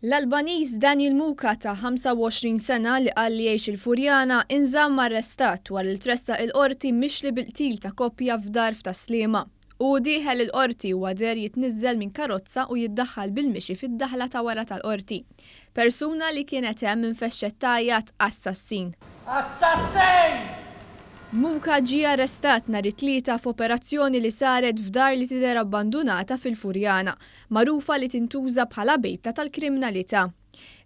L-Albaniż Daniel Muka ta' 25 sena li qal li jgħix il-Furjana inżamm arrestat wara li tressaq il-qorti mixli bil-qtil ta' koppja f'dar f'Taslima. U dieħel il-qorti u għader jitniżżel minn karozza u jiddaħħal bil-mixi fid-daħla ta' wara tal-qorti. Persuna li kienet hemm infexxet tajjat assassin. Assassin! Muka ġie arrestat nhar it-tlieta f'operazzjoni li saret f'dar li tidher abbandunata fil-Furjana, magħrufa li tintuża bħala bejta tal-kriminalità.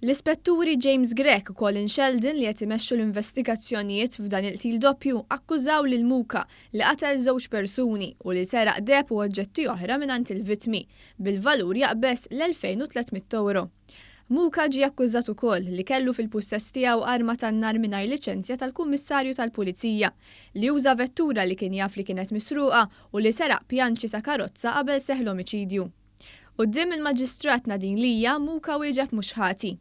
L-ispetturi James Grech u Colin Sheldon li qed imexxu l-investigazzjonijiet f'dan il-qtil doppju akkużaw lil Muka li qatel żewġ persuni u li seraq deb u oġġetti oħra mingħand il-vittmi bil-valur jaqbes l-2300 euro. Muka ġie akkużat ukoll li kellu fil-pussess tiegħu arma tan-nar mingħajr liċenzja tal-Kummissarju tal-Pulizija li uża vettura li kien jaf li kienet misruqa u li seraq pjanċi ta' karozza qabel seħħ l-omiċidju. Quddiem il-Maġistrat Nadine Lija Muka wieġeb mhux ħati.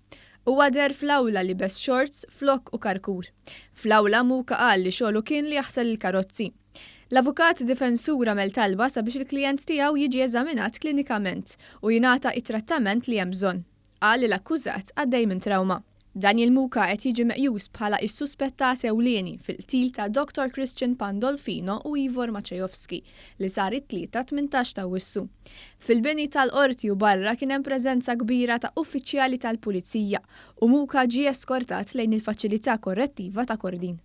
Huwa der fl-awla li bes shorts, flok u karkur. Fl-awla Muka qal li xogħlu kien li jaħsel il-karozzi. L-avukat difensur għamel talba sabiex il-klijent tiegħu jiġi eżaminat klinikament u jingħata it-trattament li hemm bżonn. Qal li l-akkużat għaddej minn trauma. Daniel Muka qed jiġi meqjus bħala is-suspettat ewlieni fil-qtil ta' Dr. Christian Pandolfino u Ivor Maciejowski li sar it-tlieta 18 ta' Awwissu. Fil-bini tal-qorti u barra kien hemm preżenza kbira ta' uffiċjali tal-Pulizija u Muka ġie eskortat lejn il-faċilità korrettiva ta' Kordin.